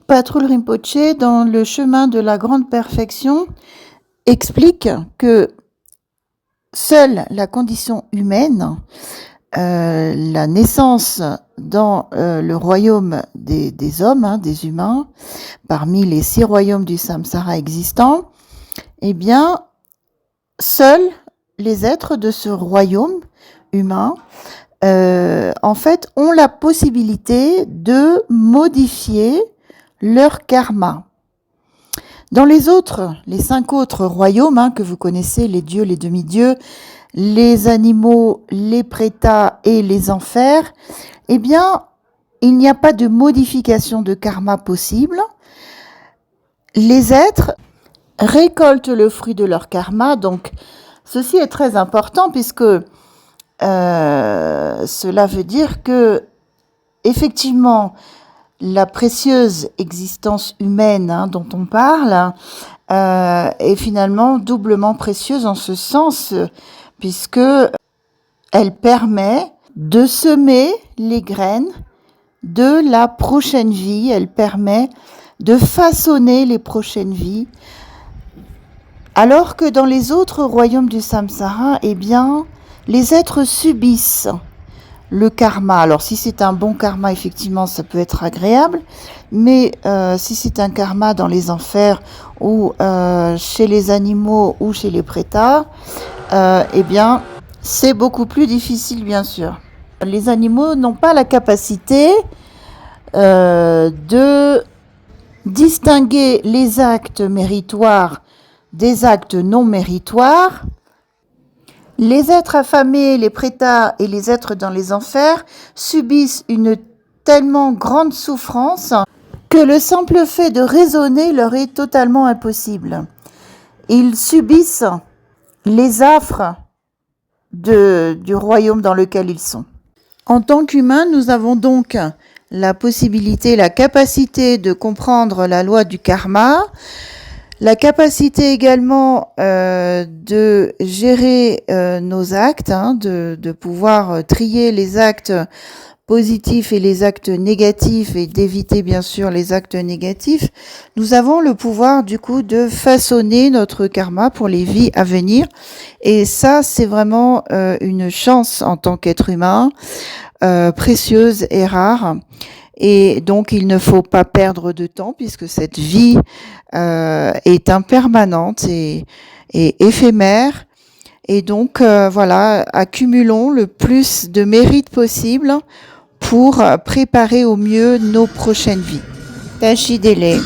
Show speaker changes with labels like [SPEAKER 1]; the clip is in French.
[SPEAKER 1] Patrul Rinpoché, dans le chemin de la grande perfection, explique que seule la condition humaine, la naissance dans le royaume des hommes, des humains, parmi les 6 royaumes du samsara existants, eh bien, seuls les êtres de ce royaume humain, en fait, ont la possibilité de modifier leur karma. Dans les 5 autres royaumes que vous connaissez, les dieux, les demi-dieux, les animaux, les prétas et les enfers, eh bien, il n'y a pas de modification de karma possible. Les êtres récoltent le fruit de leur karma, donc ceci est très important puisque cela veut dire que, effectivement, la précieuse existence humaine dont on parle est finalement doublement précieuse en ce sens, puisque elle permet de semer les graines de la prochaine vie, elle permet de façonner les prochaines vies, alors que dans les autres royaumes du samsara, eh bien, les êtres subissent le karma. Alors si c'est un bon karma, effectivement, ça peut être agréable, mais si c'est un karma dans les enfers ou chez les animaux ou chez les prétas, eh bien, c'est beaucoup plus difficile, bien sûr. Les animaux n'ont pas la capacité de distinguer les actes méritoires des actes non méritoires. Les êtres affamés, les prétas et les êtres dans les enfers subissent une tellement grande souffrance que le simple fait de raisonner leur est totalement impossible. Ils subissent les affres du royaume dans lequel ils sont. En tant qu'humains, nous avons donc la possibilité, la capacité de comprendre la loi du karma, la capacité également de gérer nos actes, de pouvoir trier les actes positifs et les actes négatifs et d'éviter bien sûr les actes négatifs. Nous avons le pouvoir du coup de façonner notre karma pour les vies à venir, et ça c'est vraiment une chance en tant qu'être humain, précieuse et rare. Et donc, il ne faut pas perdre de temps puisque cette vie est impermanente et éphémère. Et donc, voilà, accumulons le plus de mérite possible pour préparer au mieux nos prochaines vies. Tachidele.